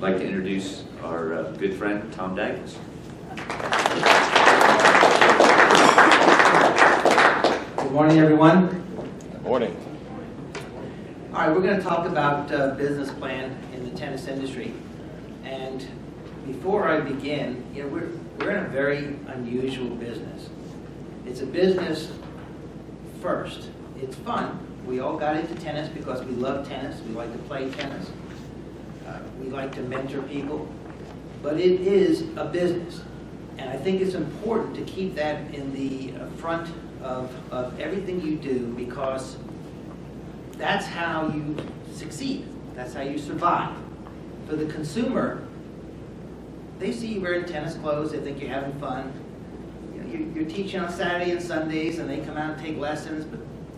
I'd like to introduce our good friend, Tom Daglis. Good morning, everyone. Good morning. All right, we're going to talk about business plan in the tennis industry. And before I begin, we're in a very unusual business. It's a business first. It's fun. We all got into tennis because we love tennis. We like to play tennis. We like to mentor people. But it is a business. And I think it's important to keep that in the front of everything you do, because that's how you succeed. That's how you survive. For the consumer, they see you wearing tennis clothes, they think you're having fun. You're teaching on Saturday and Sundays, and they come out and take lessons,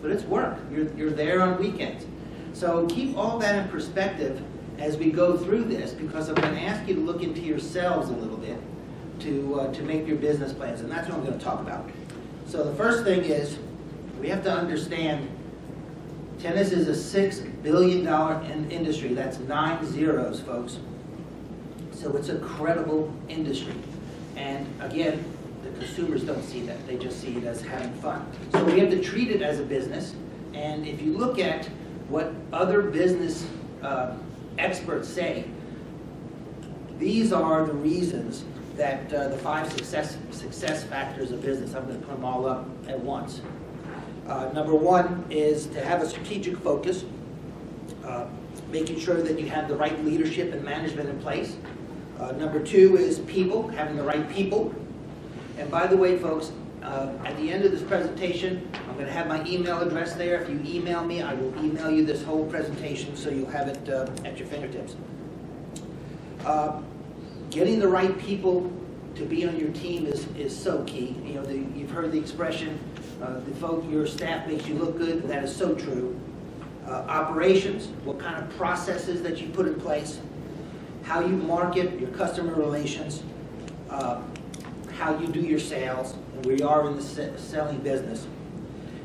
but it's work. You're there on weekends. So keep all that in perspective as we go through this, because I'm going to ask you to look into yourselves a little bit to make your business plans, and that's what I'm going to talk about. So the first thing is, we have to understand tennis is a $6 billion industry. That's 9 zeros, folks. So it's a credible industry. And again, the consumers don't see that. They just see it as having fun. So we have to treat it as a business. And if you look at what other business experts say, these are the reasons that the 5 success factors of business. I'm going to put them all up at once. Number 1 is to have a strategic focus, making sure that you have the right leadership and management in place. Number 2 is people, having the right people. And by the way, folks, at the end of this presentation, I'm going to have my email address there. If you email me, I will email you this whole presentation so you'll have it at your fingertips. Getting the right people to be on your team is so key. You've heard the expression, your staff makes you look good, and that is so true. Operations, what kind of processes that you put in place, how you market, your customer relations, how you do your sales, and we are in the selling business.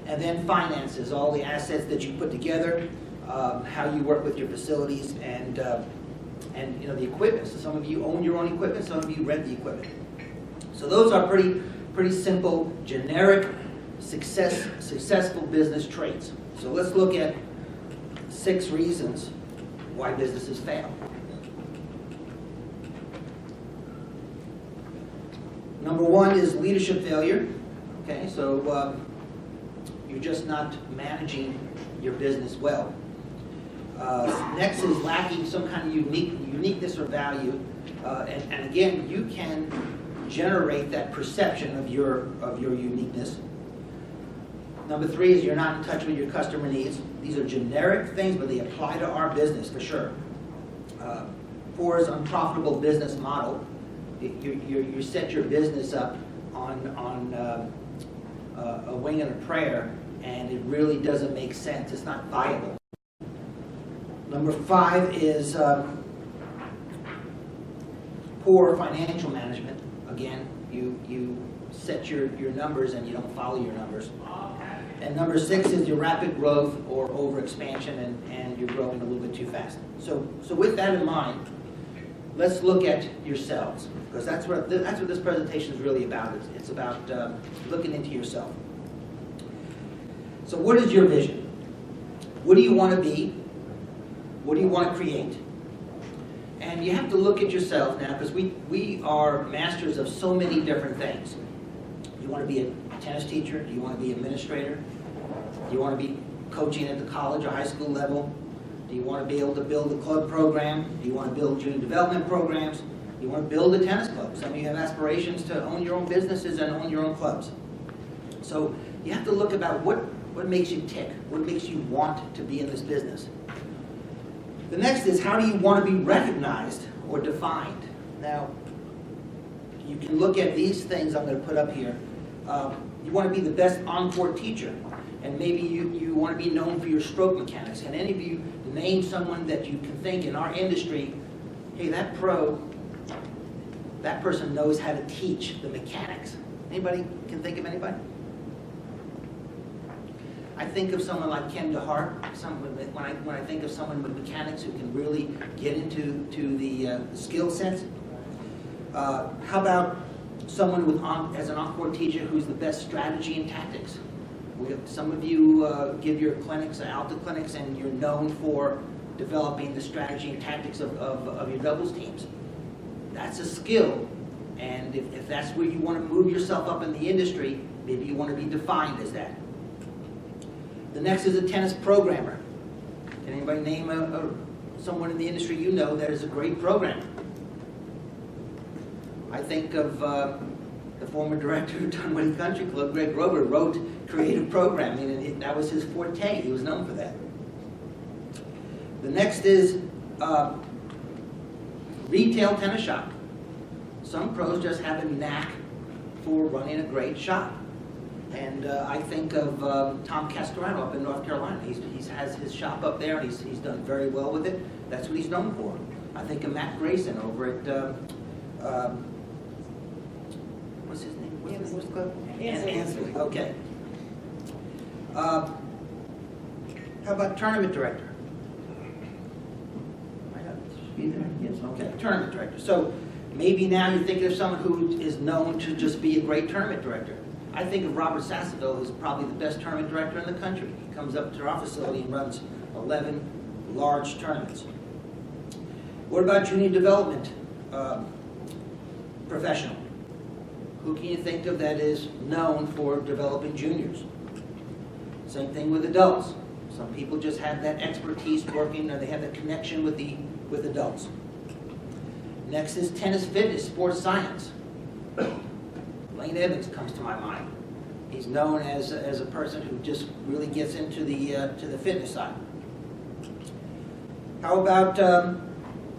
And then finances, all the assets that you put together, how you work with your facilities, and the equipment. So some of you own your own equipment, some of you rent the equipment. So those are pretty simple, generic, successful business traits. So let's look at 6 reasons why businesses fail. Number 1 is leadership failure. Okay, so you're just not managing your business well. Next is lacking some kind of uniqueness or value, and again, you can generate that perception of your uniqueness. Number 3 is you're not in touch with your customer needs. These are generic things, but they apply to our business for sure. 4 is unprofitable business model. You set your business up on a wing and a prayer, and it really doesn't make sense. It's not viable. Number 5 is poor financial management. Again, you set your numbers and you don't follow your numbers. And number 6 is your rapid growth or overexpansion, and you're growing a little bit too fast. So with that in mind, let's look at yourselves, because that's what this presentation is really about. It's about looking into yourself. So what is your vision? What do you want to be? What do you want to create? And you have to look at yourself now, because we are masters of so many different things. You want to be a tennis teacher? Do you want to be an administrator? Do you want to be coaching at the college or high school level? Do you want to be able to build a club program? Do you want to build junior development programs? Do you want to build a tennis club? Some of you have aspirations to own your own businesses and own your own clubs. So you have to look about what makes you tick, what makes you want to be in this business. The next is, how do you want to be recognized or defined? Now, you can look at these things I'm going to put up here. You want to be the best on-court teacher, and maybe you want to be known for your stroke mechanics. Can any of you name someone that you can think in our industry, hey, that person knows how to teach the mechanics? Anybody can think of anybody? I think of someone like Ken DeHart, when I think of someone with mechanics who can really get into the skill sets. How about someone as an encore teacher who's the best strategy and tactics? Some of you give your clinics, Alta clinics, and you're known for developing the strategy and tactics of your doubles teams. That's a skill, and if that's where you want to move yourself up in the industry, maybe you want to be defined as that. The next is a tennis programmer. Can anybody name someone in the industry you know that is a great programmer? I think of the former director of Dunwoody Country Club, Greg Grover, wrote creative programming, and that was his forte. He was known for that. The next is retail tennis shop. Some pros just have a knack for running a great shop. And I think of Tom Castorano up in North Carolina. He has his shop up there, and he's done very well with it. That's what he's known for. I think of Matt Grayson over at, what's his name? What's the club? Ansley. Okay. How about tournament director? Yes, okay, tournament director. So maybe now you're thinking of someone who is known to just be a great tournament director. I think of Robert Sasseville, who's probably the best tournament director in the country. He comes up to our facility and runs 11 large tournaments. What about junior development professional? Who can you think of that is known for developing juniors? Same thing with adults. Some people just have that expertise working, or they have that connection with adults. Next is tennis fitness, sports science. Lane Evans comes to my mind. He's known as a person who just really gets into the fitness side. How about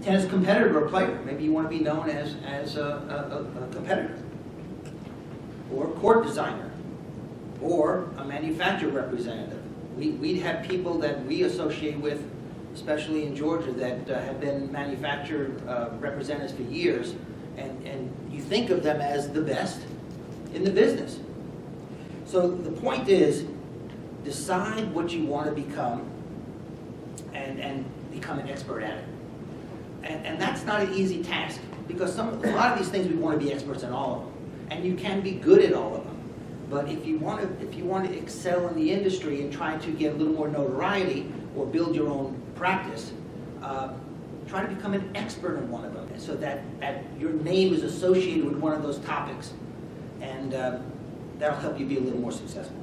tennis competitor or player? Maybe you want to be known as a competitor, or court designer, or a manufacturer representative. We have people that we associate with, especially in Georgia, that have been manufacturer representatives for years, and you think of them as the best in the business. So the point is, decide what you want to become and become an expert at it. And that's not an easy task, because a lot of these things we want to be experts in all of them, and you can be good at all of them. But if you want to excel in the industry and try to get a little more notoriety or build your own practice, try to become an expert in one of them, so that your name is associated with one of those topics, and that'll help you be a little more successful.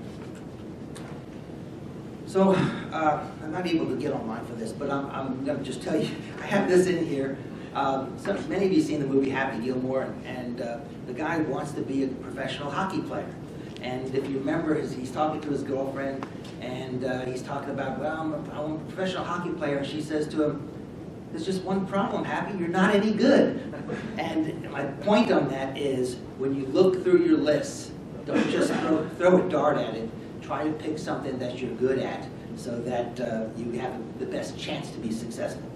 So I'm not able to get online for this, but I'm going to just tell you, I have this in here. Many of you have seen the movie Happy Gilmore, and the guy wants to be a professional hockey player. And if you remember, he's talking to his girlfriend, and he's talking about, well, I'm a professional hockey player, and she says to him, there's just one problem, Happy, you're not any good. And my point on that is, when you look through your lists, don't just throw a dart at it. Try to pick something that you're good at, so that you have the best chance to be successful.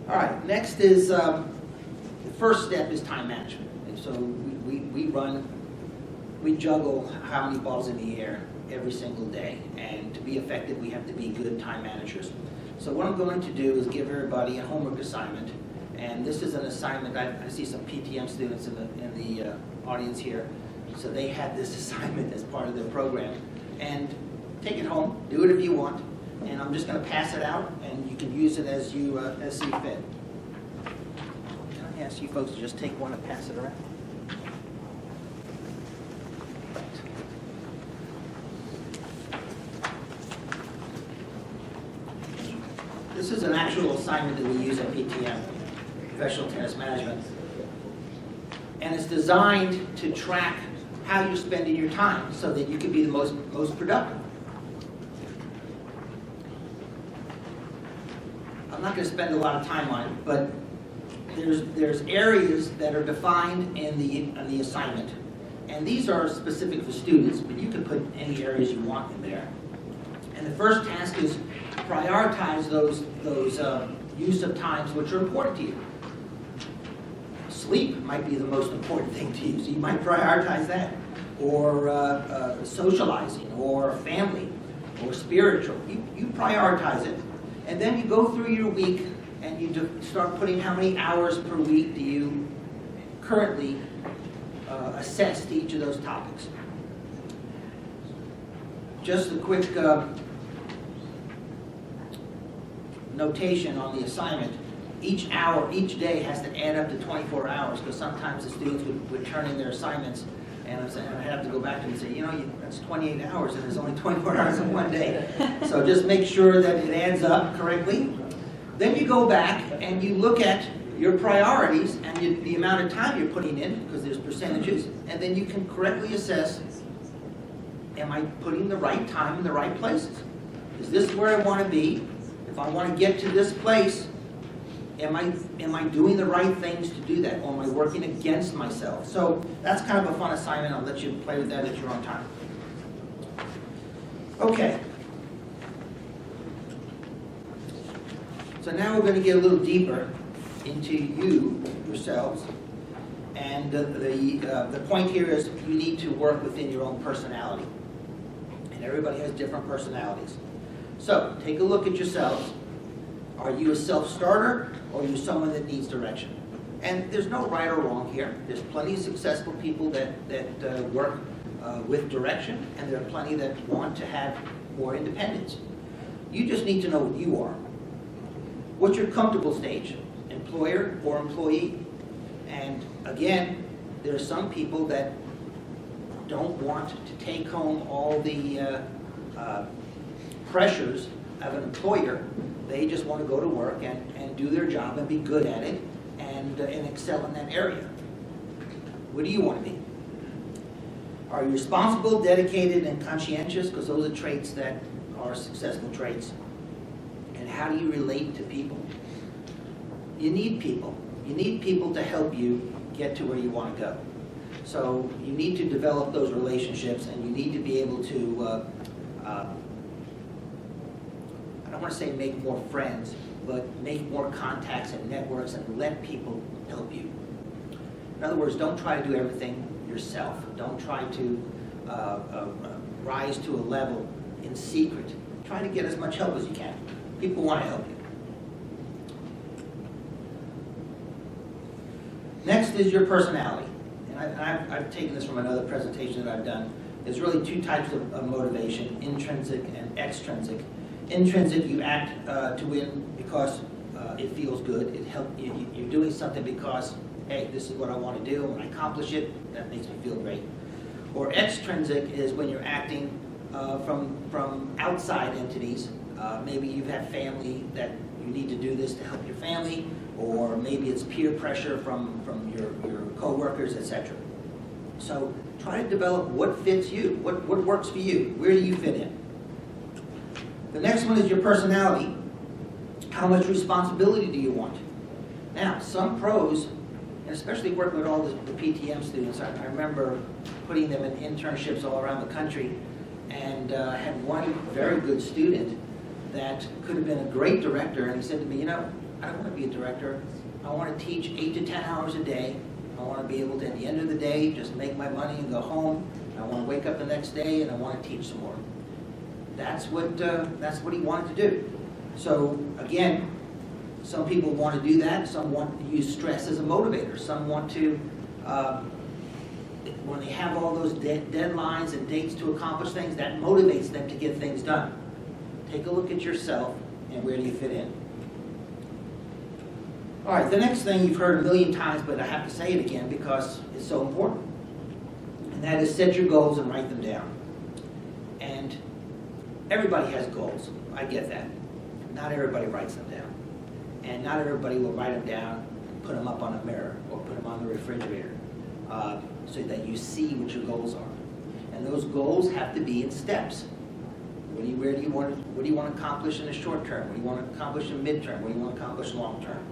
All right, next is, the first step is time management. And so we juggle how many balls in the air every single day, and to be effective, we have to be good time managers. So what I'm going to do is give everybody a homework assignment, and this is an assignment. I see some PTM students in the audience here, so they had this assignment as part of their program. And take it home, do it if you want, and I'm just going to pass it out, and you can use it as you see fit. Can I ask you folks to just take one and pass it around? This is an actual assignment that we use at PTM, Professional Tennis Management. And it's designed to track how you're spending your time so that you can be the most productive. I'm not going to spend a lot of time on it, but there's areas that are defined in the assignment. And these are specific for students, but you can put any areas you want in there. And the first task is prioritize those use of times which are important to you. Sleep might be the most important thing to you, so you might prioritize that. or socializing, or family, or spiritual. You prioritize it, and then you go through your week and you start putting how many hours per week do you currently assess to each of those topics. Just a quick notation on the assignment. Each hour, each day has to add up to 24 hours, because sometimes the students would turn in their assignments, and I have to go back to them and say, that's 28 hours, and there's only 24 hours in one day. So just make sure that it adds up correctly. Then you go back and you look at your priorities and the amount of time you're putting in, because there's percentages, and then you can correctly assess, am I putting the right time in the right places? Is this where I want to be? If I want to get to this place, am I doing the right things to do that, or am I working against myself? So that's kind of a fun assignment. I'll let you play with that at your own time. Okay. So now we're going to get a little deeper into yourselves. And the point here is you need to work within your own personality. And everybody has different personalities. So take a look at yourselves. Are you a self-starter, or are you someone that needs direction? And there's no right or wrong here. There's plenty of successful people that work with direction, and there are plenty that want to have more independence. You just need to know what you are. What's your comfortable stage? Employer or employee? And again, there are some people that don't want to take home all the pressures of an employer. They just want to go to work and do their job and be good at it and excel in that area. What do you want to be? Are you responsible, dedicated, and conscientious? Because those are traits that are successful traits. And how do you relate to people? You need people. You need people to help you get to where you want to go. So you need to develop those relationships, and you need to be able to I don't want to say make more friends, but make more contacts and networks and let people help you. In other words, don't try to do everything yourself. Don't try to rise to a level in secret. Try to get as much help as you can. People want to help you. Next is your personality. And I've taken this from another presentation that I've done. There's really two types of motivation, intrinsic and extrinsic. Intrinsic, you act to win because it feels good. You're doing something because, hey, this is what I want to do. When I accomplish it, that makes me feel great. Or extrinsic is when you're acting from outside entities. Maybe you've had family that you need to do this to help your family, or maybe it's peer pressure from your co-workers, etc. So try to develop what fits you, what works for you. Where do you fit in? The next one is your personality. How much responsibility do you want? Now, some pros, and especially working with all the PTM students, I remember putting them in internships all around the country, and I had one very good student that could have been a great director, and he said to me, I don't want to be a director. I want to teach 8 to 10 hours a day. I want to be able to, at the end of the day, just make my money and go home. I want to wake up the next day, and I want to teach some more. That's what he wanted to do. So again, some people want to do that. Some want to use stress as a motivator. Some want to, when they have all those deadlines and dates to accomplish things, that motivates them to get things done. Take a look at yourself and where do you fit in. All right, the next thing you've heard a million times, but I have to say it again because it's so important. And that is set your goals and write them down. And everybody has goals. I get that. Not everybody writes them down. And not everybody will write them down and put them up on a mirror or put them on the refrigerator so that you see what your goals are. And those goals have to be in steps. What do you want to accomplish in the short term? What do you want to accomplish in midterm? What do you want to accomplish long term?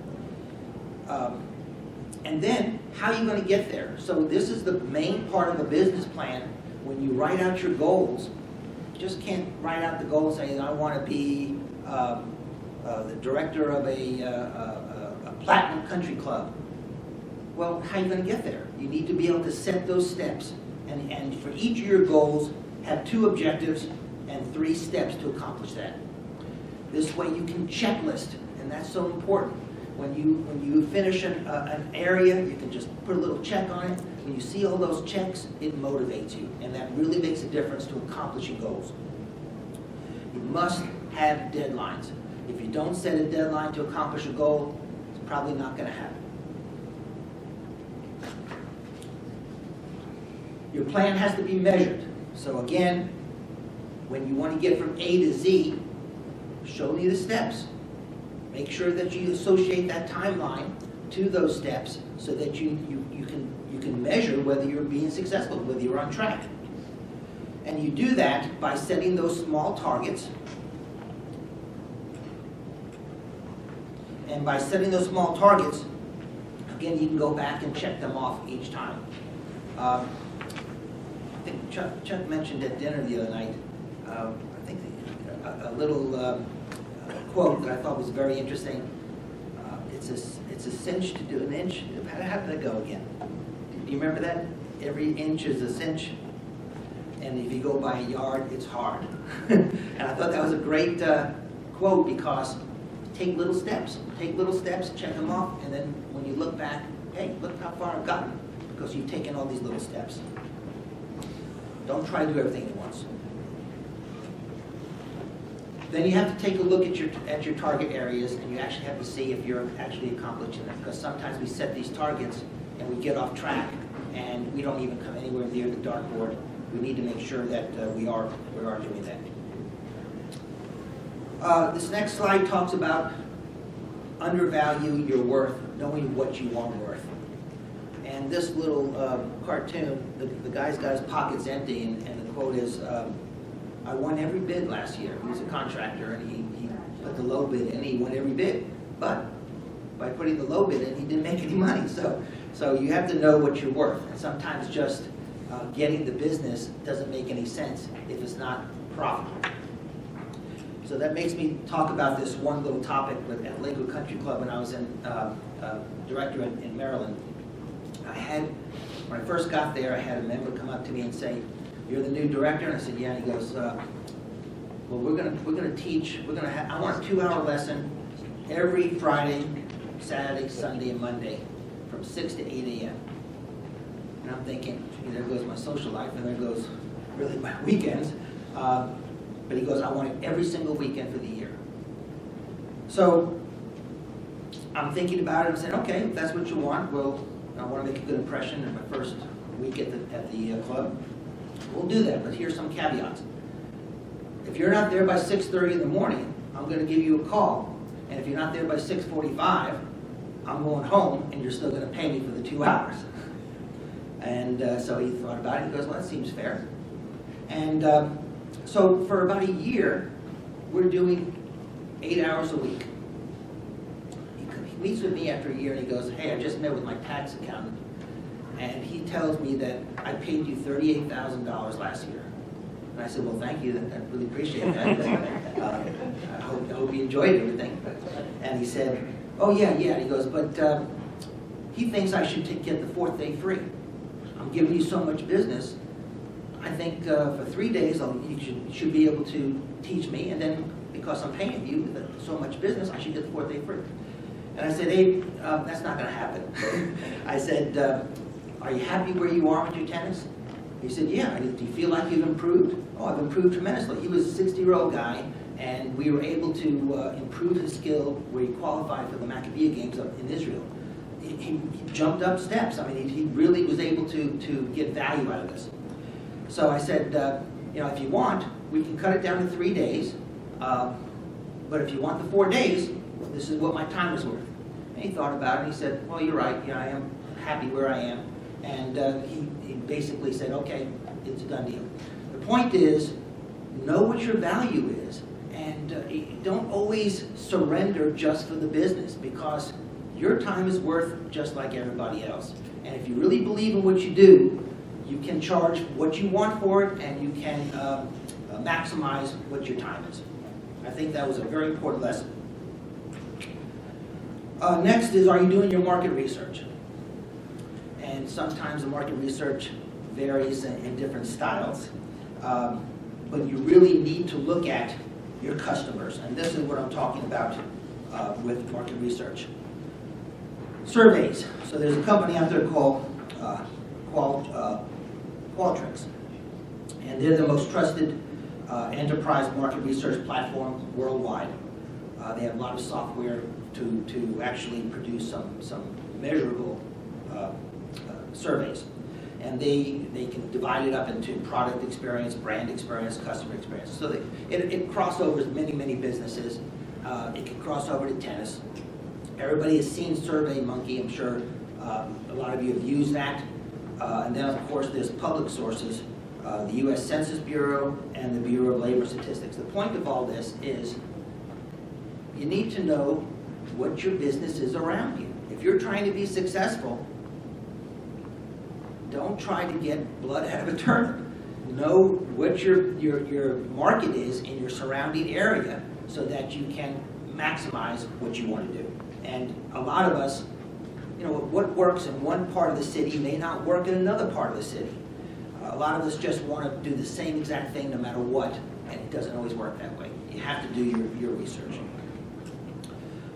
And then, how are you going to get there? So this is the main part of a business plan. When you write out your goals, you just can't write out the goal saying, I want to be the director of a platinum country club. Well, how are you going to get there? You need to be able to set those steps And for each of your goals, have 2 objectives and 3 steps to accomplish that. This way you can checklist, and that's so important. When you finish an area, you can just put a little check on it. When you see all those checks, it motivates you, and that really makes a difference to accomplishing goals. You must have deadlines. If you don't set a deadline to accomplish a goal, it's probably not going to happen. Your plan has to be measured. So again, when you want to get from A to Z, show me the steps. Make sure that you associate that timeline to those steps so that you can measure whether you're being successful, whether you're on track. And you do that by setting those small targets. And by setting those small targets, again, you can go back and check them off each time. I think Chuck mentioned at dinner the other night, I think a little quote that I thought was very interesting. It's a cinch to do an inch. How did that go again? Do you remember that? Every inch is a cinch, and if you go by a yard, it's hard. And I thought that was a great quote, because take little steps, check them off, and then when you look back, hey, look how far I've gotten, because you've taken all these little steps. Don't try to do everything at once. Then you have to take a look at your target areas, and you actually have to see if you're actually accomplishing them, because sometimes we set these targets and we get off track and we don't even come anywhere near the dartboard. We need to make sure that we are doing that. This next slide talks about undervalue your worth, knowing what you are worth. And this little cartoon, the guy's got his pockets empty, and the quote is, I won every bid last year. He was a contractor, and he put the low bid in, he won every bid. But by putting the low bid in, he didn't make any money. So you have to know what you're worth. And sometimes just getting the business doesn't make any sense if it's not profitable. So that makes me talk about this one little topic at Lakewood Country Club when I was director in Maryland. When I first got there, I had a member come up to me and say, "You're the new director?" And I said, "Yeah." And he goes, "Well, we're gonna teach. I want a 2-hour lesson every Friday, Saturday, Sunday, and Monday, from 6 to 8 a.m." And I'm thinking, there goes my social life, and there goes really my weekends. But he goes, "I want it every single weekend for the year." So I'm thinking about it and saying, "Okay, if that's what you want, well, I want to make a good impression in my first week at the club. We'll do that, but here's some caveats. If you're not there by 6:30 in the morning, I'm going to give you a call. And if you're not there by 6:45, I'm going home, and you're still going to pay me for the 2 hours." And so he thought about it. He goes, "Well, that seems fair." And so for about a year, we're doing 8 hours a week. He meets with me after a year, and he goes, "Hey, I just met with my tax accountant, and he tells me that I paid you $38,000 last year." And I said, "Well, thank you. I really appreciate that. I hope you enjoyed everything." And he said, "Oh, yeah." And he goes, "But he thinks I should get the 4th day free. I'm giving you so much business. I think for 3 days you should be able to teach me, and then because I'm paying you so much business, I should get the 4th day free." And I said, "Hey, that's not going to happen." I said, "Are you happy where you are with your tennis?" He said, "Yeah." "Do you feel like you've improved?" "Oh, I've improved tremendously." He was a 60-year-old guy, and we were able to improve his skill where he qualified for the Maccabiah Games up in Israel. He jumped up steps. I mean, he really was able to get value out of this. So I said, if you want, we can cut it down to 3 days, but if you want the 4 days, this is what my time is worth. And he thought about it, and he said, "Well, you're right. Yeah, I am happy where I am." And he basically said, "Okay, it's a done deal." The point is, know what your value is, and don't always surrender just for the business, because your time is worth just like everybody else. And if you really believe in what you do, you can charge what you want for it, and you can maximize what your time is. I think that was a very important lesson. Next is, are you doing your market research? And sometimes the market research varies in different styles. But you really need to look at your customers, and this is what I'm talking about with market research. Surveys. So there's a company out there called Qualtrics, and they're the most trusted enterprise market research platform worldwide. They have a lot of software to actually produce some measurable surveys. And they can divide it up into product experience, brand experience, customer experience. So it crossovers many businesses. It can cross over to tennis. Everybody has seen SurveyMonkey. I'm sure a lot of you have used that. And then, of course, there's public sources, the U.S. Census Bureau and the Bureau of Labor Statistics. The point of all this is you need to know what your business is around you. If you're trying to be successful, don't try to get blood out of a turnip. Know what your market is in your surrounding area so that you can maximize what you want to do. And a lot of us, what works in one part of the city may not work in another part of the city. A lot of us just want to do the same exact thing no matter what, and it doesn't always work that way. You have to do your research.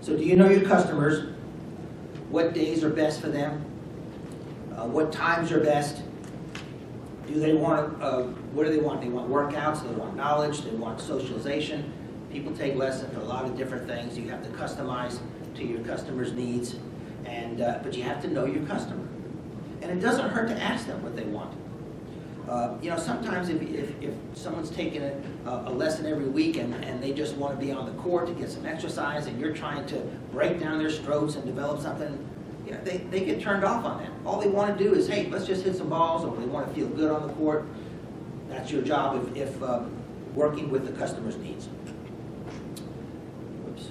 So do you know your customers? What days are best for them? What times are best? Do they want, what do they want? They want workouts, they want knowledge, they want socialization. People take lessons for a lot of different things. You have to customize to your customer's needs, but you have to know your customer. And it doesn't hurt to ask them what they want. Sometimes if someone's taking a lesson every week and they just want to be on the court to get some exercise, and you're trying to break down their strokes and develop something, they get turned off on that. All they want to do is, hey, let's just hit some balls, or they want to feel good on the court. That's your job if working with the customer's needs. Oops.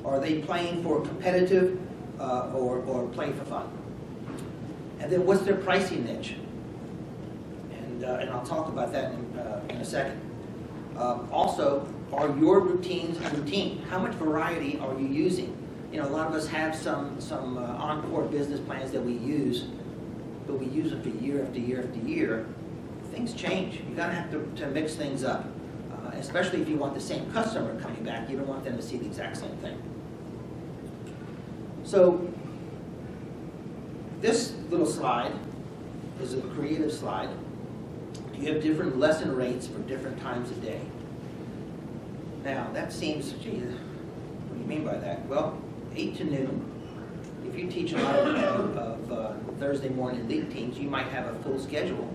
Are they playing for competitive or playing for fun? And then what's their pricing niche? And I'll talk about that in a second. Also, are your routines a routine? How much variety are you using? A lot of us have some on-court business plans that we use, but we use them for year after year after year. Things change. You're going to have to mix things up, especially if you want the same customer coming back. You don't want them to see the exact same thing. So this little slide is a creative slide. You have different lesson rates for different times of day. Now, that seems, gee, what do you mean by that? Well, 8 to noon. If you teach a lot of Thursday morning league teams, you might have a full schedule,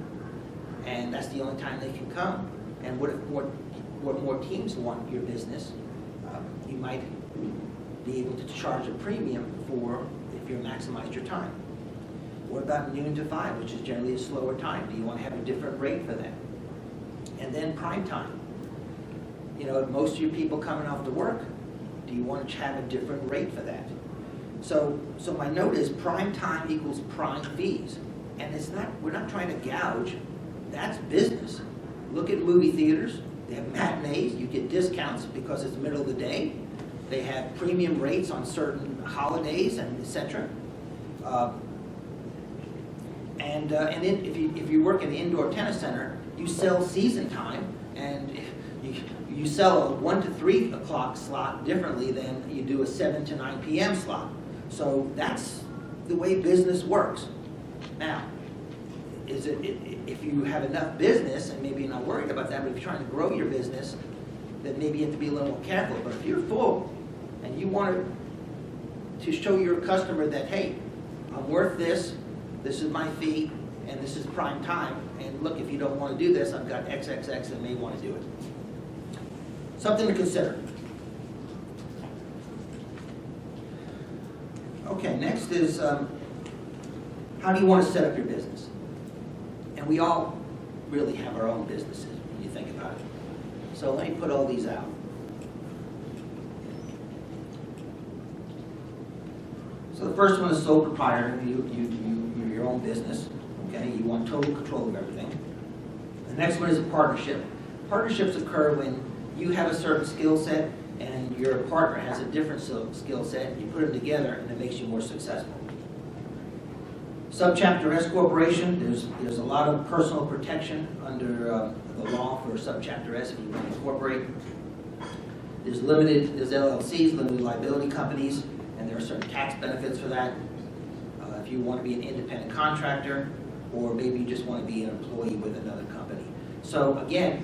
and that's the only time they can come. And what if more teams want your business? You might be able to charge a premium for if you maximize your time. What about noon to 5, which is generally a slower time? Do you want to have a different rate for that? And then prime time. Most of your people coming off to work, do you want to have a different rate for that? So my note is prime time equals prime fees. And we're not trying to gouge. That's business. Look at movie theaters. They have matinees. You get discounts because it's the middle of the day. They have premium rates on certain holidays and etc. And then if you work in the indoor tennis center, you sell season time, and you sell a 1 to 3 o'clock slot differently than you do a 7 to 9 p.m. slot. So that's the way business works. Now, if you have enough business, and maybe you're not worried about that, but if you're trying to grow your business, then maybe you have to be a little more careful. But if you're full and you want to show your customer that, hey, I'm worth this, this is my fee, and this is prime time, and look, if you don't want to do this, I've got XXX that may want to do it. Something to consider. Okay, next is how do you want to set up your business? And we all really have our own businesses when you think about it. So let me put all these out. So the first one is sole proprietor. You're your own business. Okay, you want total control of everything. The next one is a partnership. Partnerships occur when you have a certain skill set and your partner has a different skill set. You put them together and it makes you more successful. Subchapter S corporation, there's a lot of personal protection under the law for Subchapter S if you want to incorporate. There's LLCs, limited liability companies, and there are certain tax benefits for that. If you want to be an independent contractor, or maybe you just want to be an employee with another company. So again,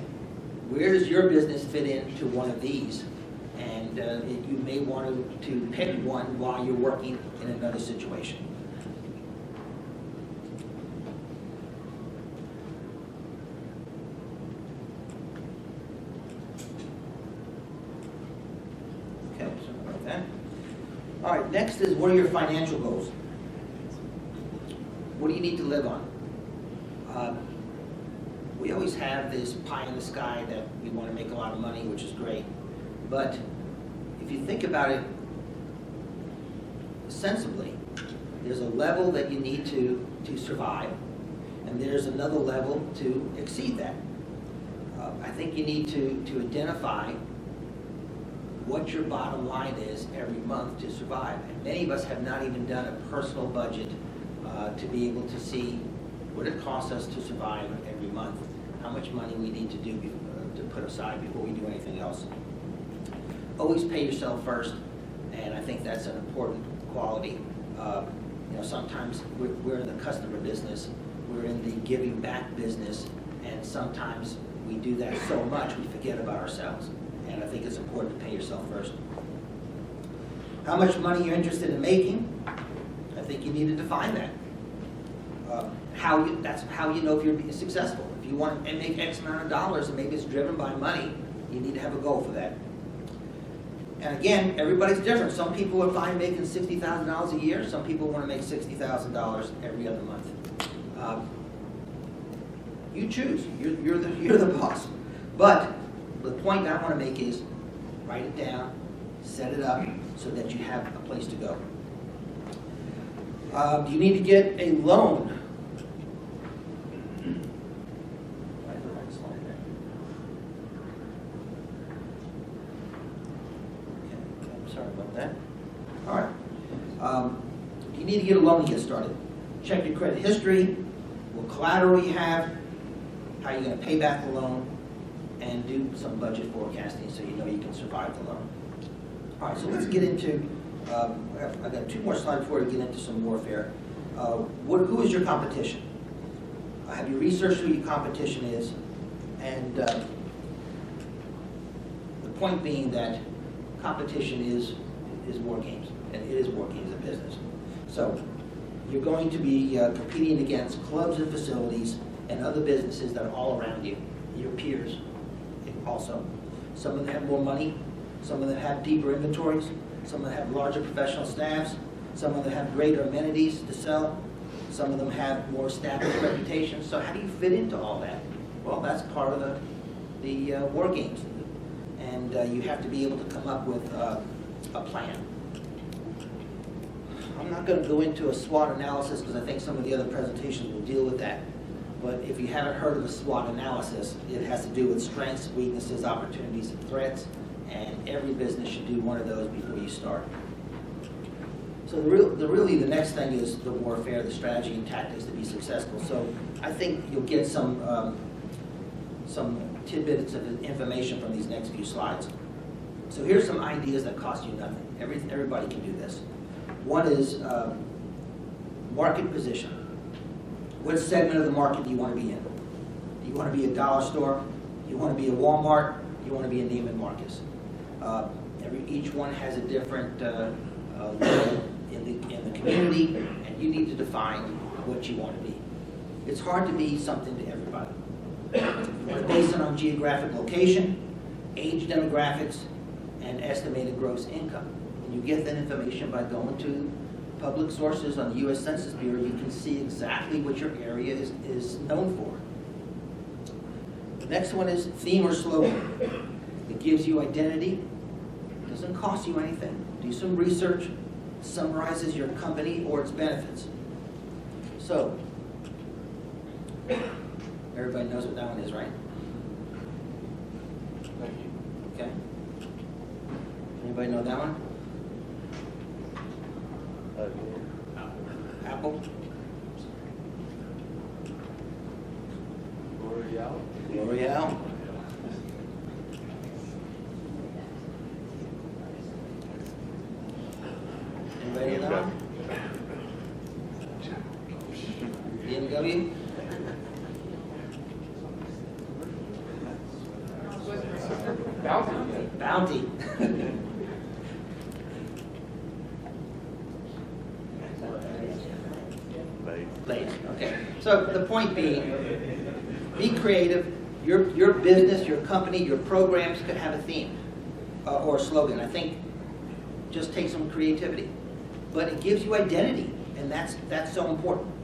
where does your business fit into one of these? And you may want to pick one while you're working in another situation. Okay, something like that. All right, next is, what are your financial goals? What do you need to live on? We always have this pie in the sky that we want to make a lot of money, which is great. But if you think about it sensibly, there's a level that you need to survive, and there's another level to exceed that. I think you need to identify what your bottom line is every month to survive. And many of us have not even done a personal budget to be able to see what it costs us to survive every month, how much money we need to do to put aside before we do anything else. Always pay yourself first, and I think that's an important quality. Sometimes we're in the customer business, we're in the giving back business, and sometimes we do that so much we forget about ourselves. And I think it's important to pay yourself first. How much money you're interested in making, I think you need to define that. That's how you know if you're being successful. If you want to make X amount of dollars and maybe it's driven by money, you need to have a goal for that. And again, everybody's different. Some people are fine making $60,000 a year. Some people want to make $60,000 every other month. You choose. You're the boss. But the point I want to make is write it down, set it up so that you have a place to go. Do you need to get a loan? Sorry about that. All right. You need to get a loan to get started. Check your credit history, what collateral you have, how you're going to pay back the loan, and do some budget forecasting so you know you can survive the loan. All right, so let's get into, I've got 2 more slides before we get into some warfare. Who is your competition? Have you researched who your competition is? And the point being that competition is war games, and it is war games in business. So you're going to be competing against clubs and facilities and other businesses that are all around you, your peers also. Some of them have more money, some of them have deeper inventories, some of them have larger professional staffs, some of them have greater amenities to sell, some of them have more established reputations. So how do you fit into all that? Well, that's part of the war games. And you have to be able to come up with a plan. I'm not going to go into a SWOT analysis because I think some of the other presentations will deal with that. But if you haven't heard of a SWOT analysis, it has to do with strengths, weaknesses, opportunities, and threats. And every business should do one of those before you start. So really the next thing is the warfare, the strategy and tactics to be successful. So I think you'll get some tidbits of information from these next few slides. So here's some ideas that cost you nothing. Everybody can do this. One is market position. What segment of the market do you want to be in? Do you want to be a dollar store? Do you want to be a Walmart? Do you want to be a Neiman Marcus? Each one has a different level in the community, and you need to define what you want to be. It's hard to be something to everybody. You want to base it on geographic location, age demographics, and estimated gross income. And you get that information by going to public sources on the U.S. Census Bureau. You can see exactly what your area is known for. The next one is theme or slogan. It gives you identity. It doesn't cost you anything. Do some research. Summarizes your company or its benefits. So, everybody knows what that one is, right? Okay. Anybody know that one? Apple? L'Oreal. Anybody know? BMW? Bounty. Ladies. Okay. So the point being, be creative. Your business, your company, your programs could have a theme or a slogan. I think just take some creativity, but it gives you identity, and that's so important.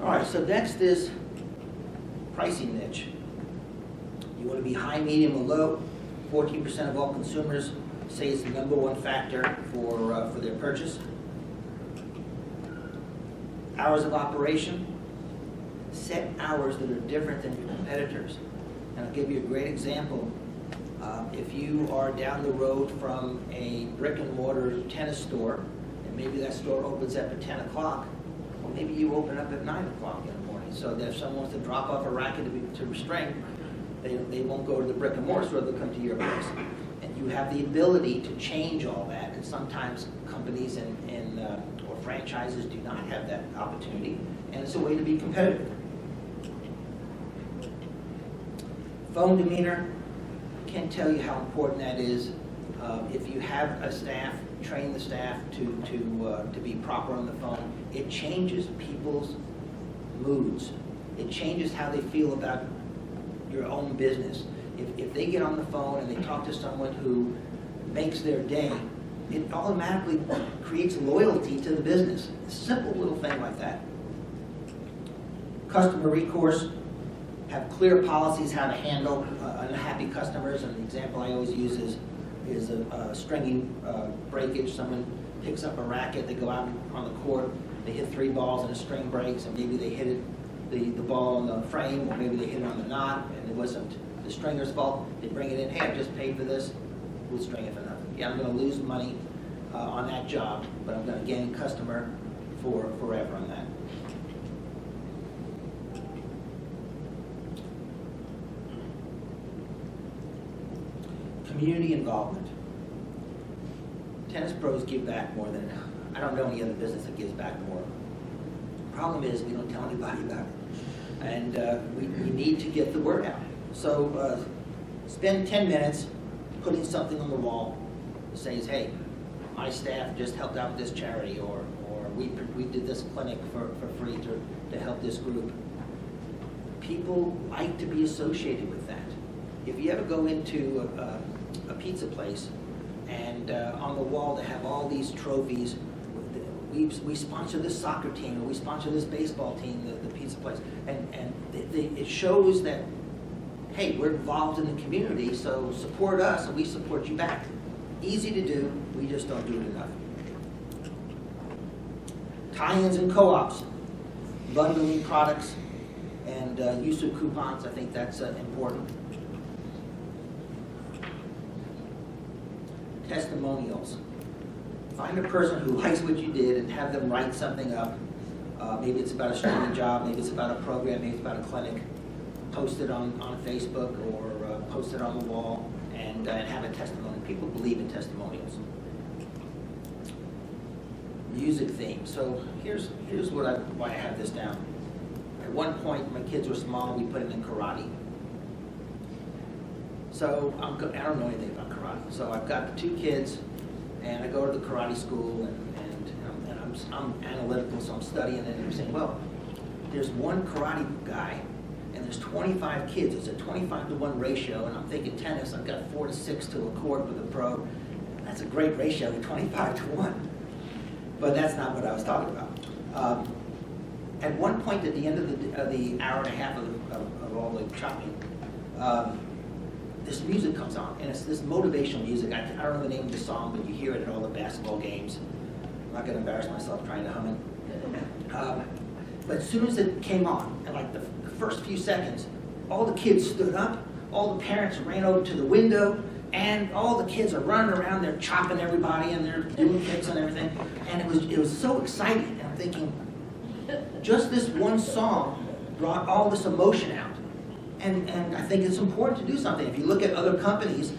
All right. So next is pricing niche. You want to be high, medium, or low. 14% of all consumers say it's the number one factor for their purchase. Hours of operation. Set hours that are different than your competitors. And I'll give you a great example. If you are down the road from a brick and mortar tennis store, and maybe that store opens up at 10 o'clock, well, maybe you open up at 9 o'clock in the morning. So that if someone wants to drop off a racket to restrain, they won't go to the brick and mortar store, they'll come to your place. And you have the ability to change all that, and sometimes companies or franchises do not have that opportunity, and it's a way to be competitive. Phone demeanor, can't tell you how important that is. If you have a staff, train the staff to be proper on the phone. It changes people's moods. It changes how they feel about your own business. If they get on the phone and they talk to someone who makes their day, it automatically creates loyalty to the business. A simple little thing like that. Customer recourse, have clear policies how to handle unhappy customers. And the example I always use is a stringy breakage. Someone picks up a racket, they go out on the court, they hit 3 balls and a string breaks, and maybe they hit it the ball on the frame, or maybe they hit it on the knot, and it wasn't the stringer's fault. They bring it in, hey, I just paid for this, we'll string it for nothing. Yeah, I'm going to lose money on that job, but I'm going to gain customer for forever on that. Community involvement. Tennis pros give back more than, I don't know any other business that gives back more. Problem is, we don't tell anybody about it. And we need to get the word out. So spend 10 minutes putting something on the wall that says, hey, my staff just helped out this charity, or we did this clinic for free to help this group. People like to be associated with that. If you ever go into a pizza place, and on the wall they have all these trophies, we sponsor this soccer team, or we sponsor this baseball team, the pizza place, and it shows that, hey, we're involved in the community, so support us and we support you back. Easy to do, we just don't do it enough. Tie-ins and co-ops, bundling products, and use of coupons. I think that's important. Testimonials. Find a person who likes what you did and have them write something up. Maybe it's about a streaming job, maybe it's about a program, maybe it's about a clinic. Post it on Facebook, or post it on the wall, and have a testimony. People believe in testimonials. Music theme. So here's why I have this down. At one point, my kids were small, we put them in karate. So I don't know anything about karate. So I've got the 2 kids, and I go to the karate school, and I'm analytical, so I'm studying it, and I'm saying, well, there's one karate guy, and there's 25 kids. It's a 25-to-1 ratio, and I'm thinking tennis, I've got 4 to 6 to a court with a pro. That's a great ratio, 25-to-1. But that's not what I was talking about. At one point, at the end of the hour and a half of all the chopping, this music comes on, and it's this motivational music. I don't know the name of the song, but you hear it at all the basketball games. I'm not going to embarrass myself trying to hum it. But as soon as it came on, in like the first few seconds, all the kids stood up, all the parents ran over to the window, And all the kids are running around, they're chopping everybody, and they're doing kicks and everything. And it was so exciting. And I'm thinking, just this one song brought all this emotion out. And I think it's important to do something. If you look at other companies,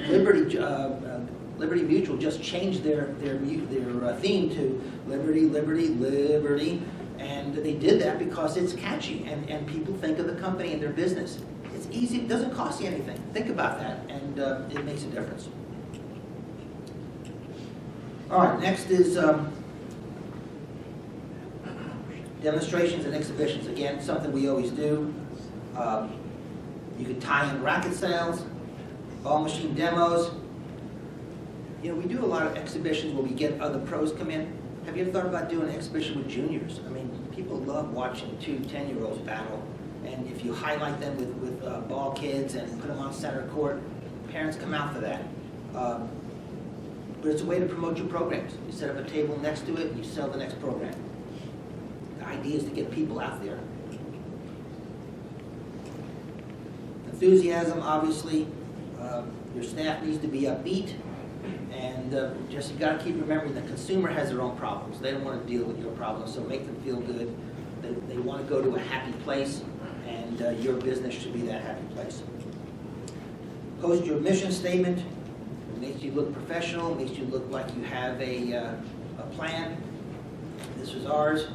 Liberty Mutual just changed their theme to Liberty, Liberty, Liberty. And they did that because it's catchy, and people think of the company and their business. It's easy, it doesn't cost you anything. Think about that, and it makes a difference. All right, next is demonstrations and exhibitions. Again, something we always do. You can tie in racket sales, ball machine demos. You know, we do a lot of exhibitions where we get other pros come in. Have you ever thought about doing an exhibition with juniors? I mean, people love watching 2 10-year-olds battle. And if you highlight them with ball kids and put them on center court, parents come out for that. But it's a way to promote your programs. You set up a table next to it and you sell the next program. The idea is to get people out there. Enthusiasm, obviously. Your staff needs to be upbeat. And just you got to keep remembering the consumer has their own problems. They don't want to deal with your problems, so make them feel good. They want to go to a happy place, and your business should be that happy place. Post your mission statement. It makes you look professional. It makes you look like you have a plan. This was ours.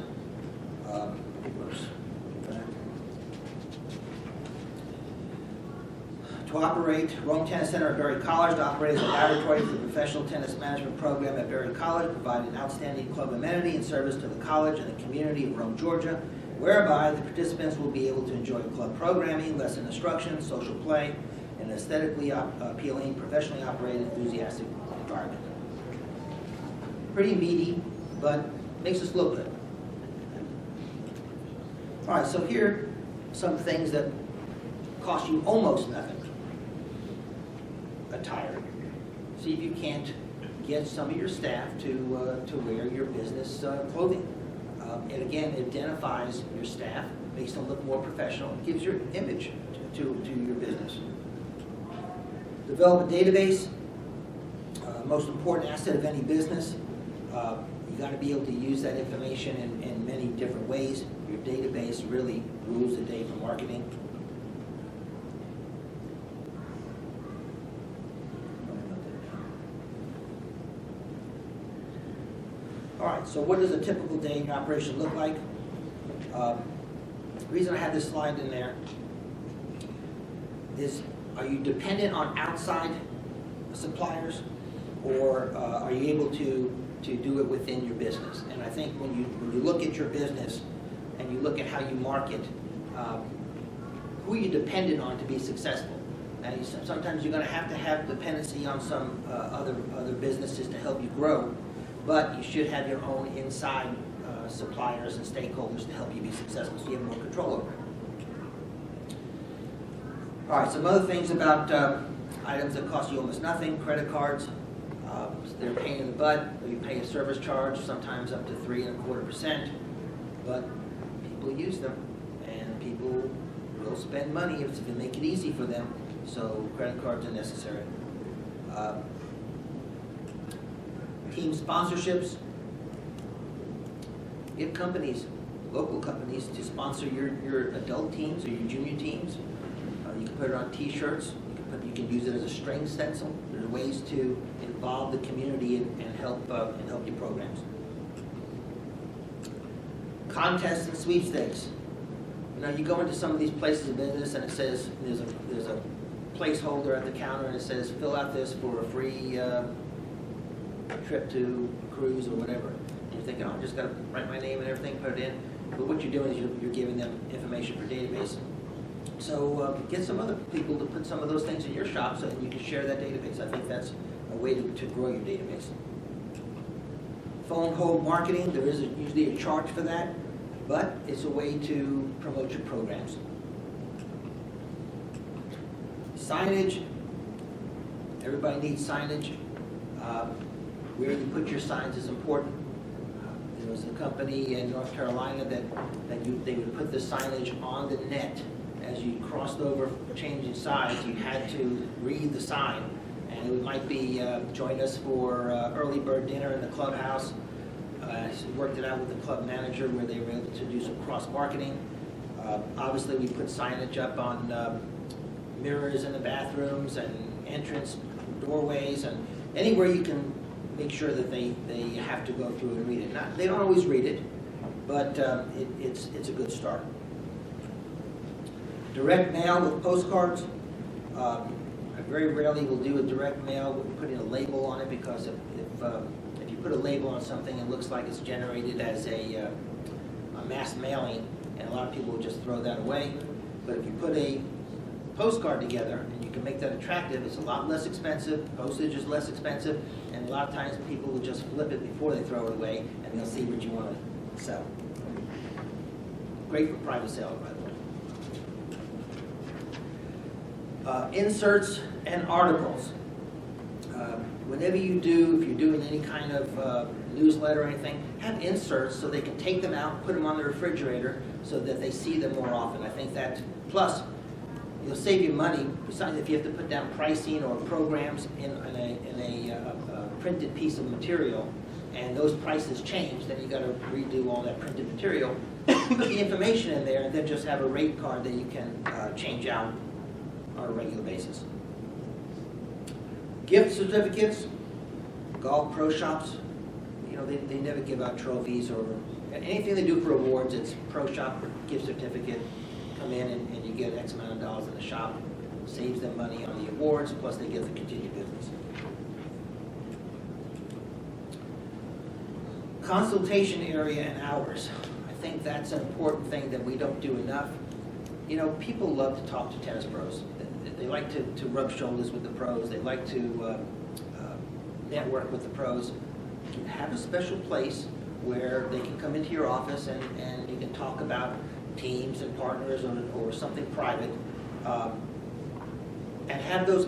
To operate Rome Tennis Center at Berry College, to operate as a laboratory for the professional tennis management program at Berry College, provide an outstanding club amenity and service to the college and the community of Rome, Georgia, whereby the participants will be able to enjoy club programming, lesson instruction, social play, and an aesthetically appealing, professionally operated, enthusiastic environment. Pretty meaty, but makes us look good. All right, so here are some things that cost you almost nothing. Attire. See if you can't get some of your staff to wear your business clothing. And again, it identifies your staff, makes them look more professional, gives your image to your business. Develop a database. Most important asset of any business. You got to be able to use that information in many different ways. Your database really rules the day for marketing. All right, so what does a typical day in operation look like? The reason I have this slide in there is, are you dependent on outside suppliers, or are you able to do it within your business? And I think when you look at your business and you look at how you market, who are you dependent on to be successful? And sometimes you're going to have dependency on some other businesses to help you grow. But you should have your own inside suppliers and stakeholders to help you be successful, so you have more control over it. All right, some other things about items that cost you almost nothing. Credit cards, they're a pain in the butt. You pay a service charge, sometimes up to 3.25%, but people use them, and people will spend money if they make it easy for them, so credit cards are necessary. Team sponsorships. Get companies, local companies, to sponsor your adult teams or your junior teams. You can put it on T-shirts. You can use it as a string stencil. There's ways to involve the community and help your programs. Contests and sweepstakes. You know, you go into some of these places of business and it says there's a placeholder at the counter and it says fill out this for a free trip to a cruise or whatever. And you're thinking, oh, I just got to write my name and everything, put it in. But what you're doing is you're giving them information for database. So get some other people to put some of those things in your shop so that you can share that database. I think that's a way to grow your database. Phone hold marketing, there is usually a charge for that, but it's a way to promote your programs. Signage, everybody needs signage. Where you put your signs is important. There was a company in North Carolina that they would put the signage on the net. As you crossed over changing sides, you had to read the sign And it might be join us for early bird dinner in the clubhouse. Worked it out with the club manager where they were able to do some cross-marketing. Obviously, we put signage up on mirrors in the bathrooms and entrance doorways and anywhere you can make sure that they have to go through and read it. They don't always read it, but it's a good start. Direct mail with postcards. I very rarely will do a direct mail with putting a label on it, because if you put a label on something, it looks like it's generated as a mass mailing, and a lot of people will just throw that away. But if you put a postcard together and you can make that attractive, it's a lot less expensive, postage is less expensive, and a lot of times people will just flip it before they throw it away, and they'll see what you want to sell. Great for private sales, by the way. Inserts and articles. Whenever you do, if you're doing any kind of newsletter or anything, have inserts so they can take them out, put them on the refrigerator so that they see them more often. I think that, plus, you'll save you money. Besides, if you have to put down pricing or programs in a printed piece of material, and those prices change, then you got to redo all that printed material. Put the information in there, and then just have a rate card that you can change out on a regular basis. Gift certificates, golf pro shops. You know, they never give out trophies or anything they do for awards. It's pro shop gift certificate. Come in and you get X amount of dollars in the shop. Saves them money on the awards, plus they get the continued business. Consultation area and hours. I think that's an important thing that we don't do enough. You know, people love to talk to tennis pros. They like to rub shoulders with the pros. They like to network with the pros. You can have a special place where they can come into your office and you can talk about teams and partners or something private, and have those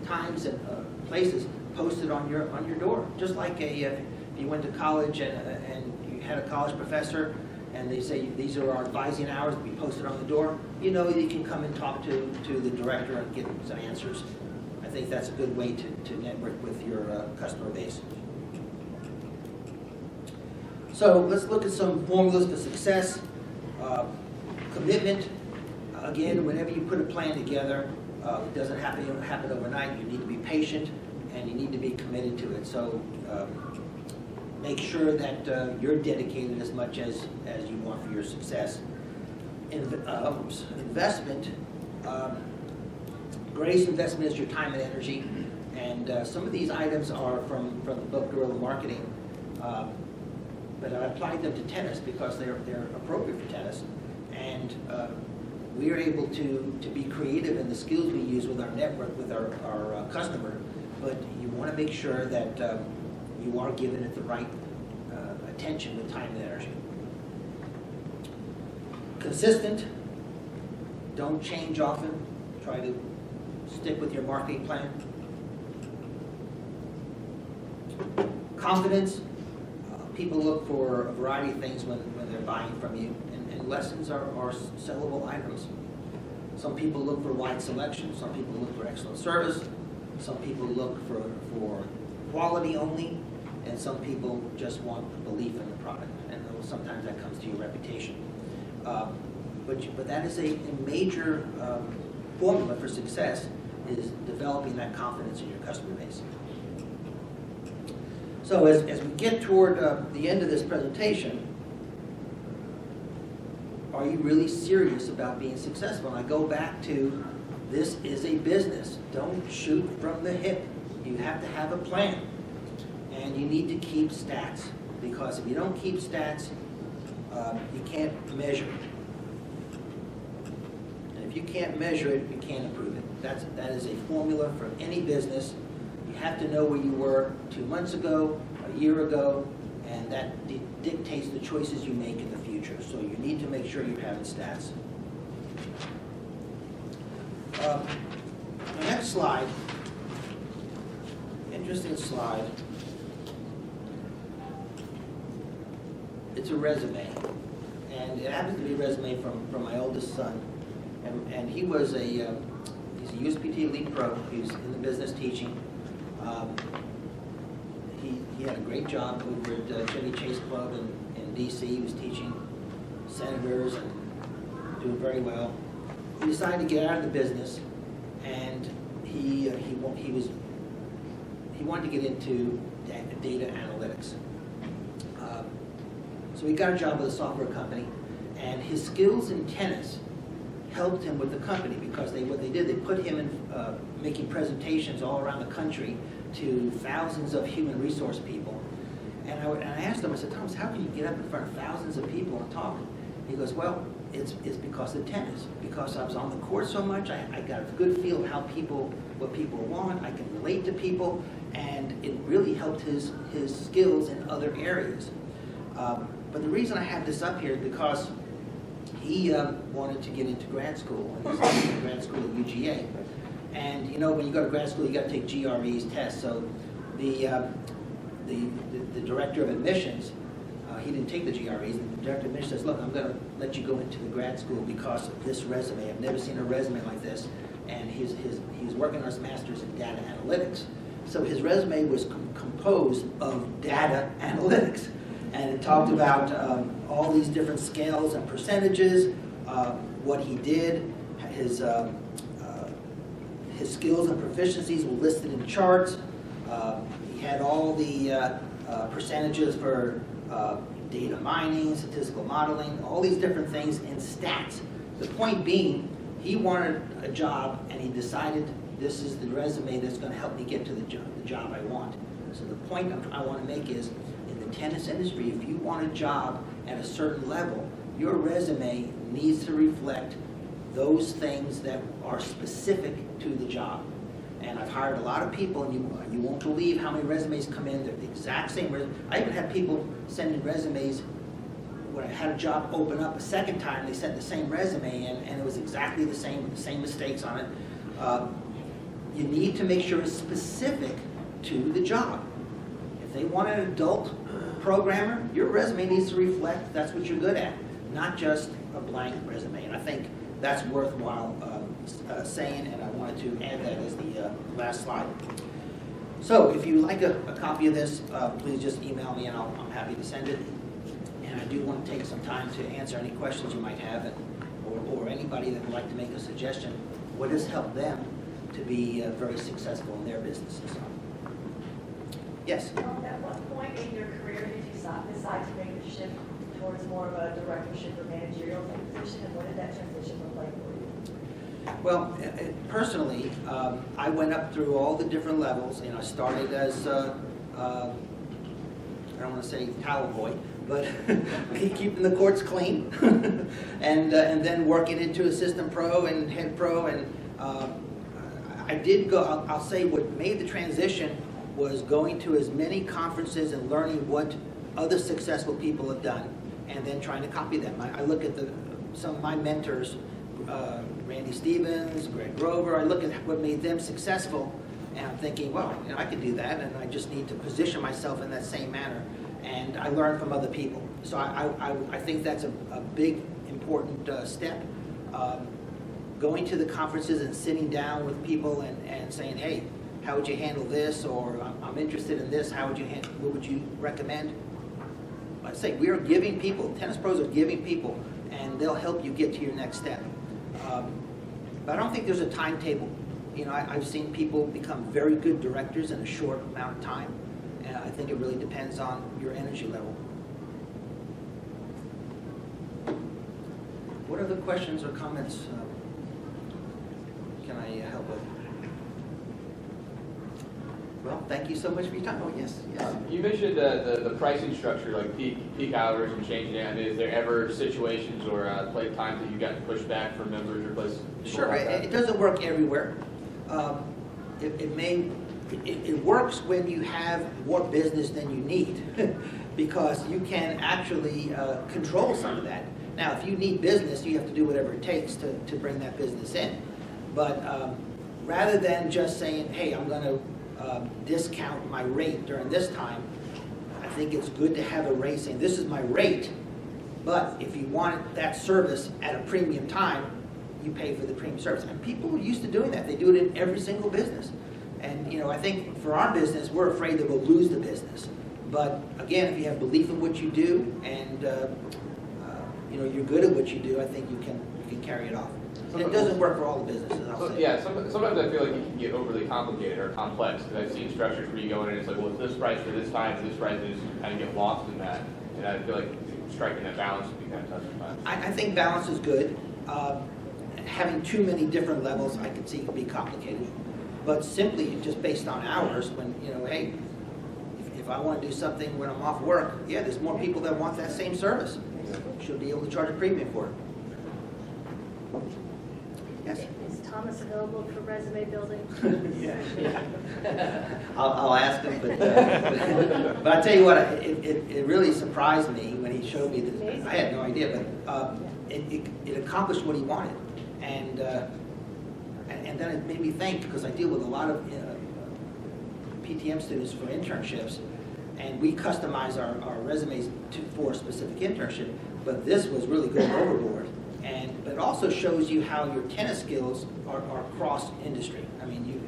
times and places posted on your door. Just like if you went to college and you had a college professor and they say these are our advising hours to be posted on the door, you know you can come and talk to the director and get some answers. I think that's a good way to network with your customer base. So let's look at some formulas for success. Commitment. Again, whenever you put a plan together, it doesn't happen overnight. You need to be patient and you need to be committed to it. So make sure that you're dedicated as much as you want for your success. Investment. Greatest investment is your time and energy. And some of these items are from the book Guerrilla Marketing. But I applied them to tennis because they're appropriate for tennis. And we are able to be creative in the skills we use with our network, with our customer. But you want to make sure that you are giving it the right attention with time and energy. Consistent. Don't change often. Try to stick with your marketing plan. Confidence. People look for a variety of things when they're buying from you, and lessons are sellable items. Some people look for wide selection, some people look for excellent service, some people look for quality only, and some people just want belief in the product, and sometimes that comes to your reputation. But that is a major formula for success, is developing that confidence in your customer base. So as we get toward the end of this presentation, are you really serious about being successful? And I go back to, this is a business. Don't shoot from the hip. You have to have a plan. And you need to keep stats. Because if you don't keep stats, you can't measure it. And if you can't measure it, you can't improve it. That is a formula for any business. You have to know where you were 2 months ago, a year ago, and that dictates the choices you make in the future. So you need to make sure you're having stats. The next slide, interesting slide. It's a resume, and it happens to be a resume from my oldest son, and he's a USPT Elite Pro. He was in the business teaching. He had a great job over at Chevy Chase Club in D.C. He was teaching senators and doing very well. He decided to get out of the business, and he wanted to get into data analytics. So he got a job with a software company, and his skills in tennis helped him with the company because what they did, they put him in making presentations all around the country to thousands of human resource people. And I asked him, I said, Thomas, how can you get up in front of thousands of people and talk? He goes, well, it's because of tennis. Because I was on the court so much, I got a good feel of what people want. I can relate to people, and it really helped his skills in other areas. But the reason I have this up here is because he wanted to get into grad school, and he's in grad school at UGA. And you know, when you go to grad school, you got to take GRE's tests. So the director of admissions, he didn't take the GREs, and the director of admissions says, look, I'm going to let you go into the grad school because of this resume. I've never seen a resume like this. And he's working on his master's in data analytics. So his resume was composed of data analytics. And it talked about all these different scales and percentages, what he did, his skills and proficiencies were listed in charts. He had all the percentages for data mining, statistical modeling, all these different things in stats. The point being, he wanted a job, and he decided this is the resume that's going to help me get to the job I want. So the point I want to make is, in the tennis industry, if you want a job at a certain level, your resume needs to reflect those things that are specific to the job. And I've hired a lot of people, and you won't believe how many resumes come in. They're the exact same resume. I even had people send in resumes when I had a job open up a second time. They sent the same resume in, and it was exactly the same, with the same mistakes on it. You need to make sure it's specific to the job. If they want an adult programmer, your resume needs to reflect that's what you're good at, not just a blank resume. And I think that's worthwhile saying, and I wanted to add that as the last slide. So if you like a copy of this, please just email me, and I'm happy to send it. And I do want to take some time to answer any questions you might have, or anybody that would like to make a suggestion. What has helped them to be very successful in their businesses? Yes? At what point in your career did you decide to make the shift towards more of a directorship or managerial type position, and what did that transition look like for you? Well, personally, I went up through all the different levels. I started as, I don't want to say towel boy, but keeping the courts clean, and then working into assistant pro and head pro. And I did go, I'll say what made the transition was going to as many conferences and learning what other successful people have done, and then trying to copy them. I look at some of my mentors, Randy Stevens, Greg Grover. I look at what made them successful, and I'm thinking, well, I could do that, and I just need to position myself in that same manner. And I learn from other people. So I think that's a big, important step. Going to the conferences and sitting down with people and saying, hey, how would you handle this? Or I'm interested in this. What would you recommend? I say we are giving people, tennis pros are giving people, and they'll help you get to your next step. But I don't think there's a timetable. I've seen people become very good directors in a short amount of time. And I think it really depends on your energy level. What other questions or comments can I help with? Well, thank you so much for your time. Oh, yes. You mentioned the pricing structure, like peak hours and changing it. I mean, is there ever situations or play times that you got to push back for members or places? Sure. Like it doesn't work everywhere. It works when you have more business than you need because you can actually control some of that. Now, if you need business, you have to do whatever it takes to bring that business in. But rather than just saying, hey, I'm going to discount my rate during this time, I think it's good to have a rate saying, this is my rate, but if you want that service at a premium time, you pay for the premium service. And people are used to doing that. They do it in every single business. And, I think for our business, we're afraid that we'll lose the business. But again, if you have belief in what you do and, you're good at what you do, I think you can carry it off. And it doesn't work for all the businesses, I'll say. Yeah, sometimes I feel like it can get overly complicated or complex, because I've seen structures where you go in and it's like, well, it's this price for this time, and this price, and you just kind of get lost in that. And I feel like striking that balance would be kind of tough sometimes. I think balance is good. Having too many different levels, I could see could be complicated. But simply just based on hours, when, hey, if I want to do something when I'm off work, yeah, there's more people that want that same service. Should be able to charge a premium for it. Yes? Is Thomas available for resume building? Yeah. I'll ask him, but I tell you what, it really surprised me when he showed me this. I had no idea, but it accomplished what he wanted, and then it made me think, because I deal with a lot of PTM students for internships, and we customize our resumes for a specific internship. But this was really going overboard. But it also shows you how your tennis skills are cross-industry. I mean,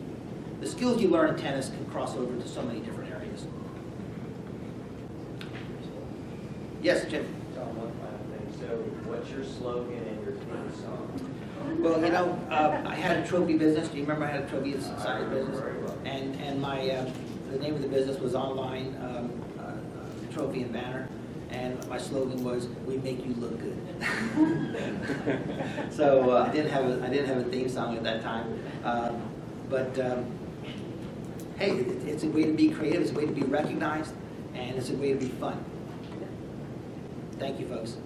the skills you learn in tennis can cross over to so many different areas. Yes, Jim? Tom, one final thing. So what's your slogan and your theme song? Well, I had a trophy business. Do you remember I had a trophy inside the business? Very well. And my the name of the business was Online Trophy and Banner. And my slogan was, "We make you look good." So I didn't have a theme song at that time, but hey, it's a way to be creative, it's a way to be recognized, and it's a way to be fun. Thank you, folks.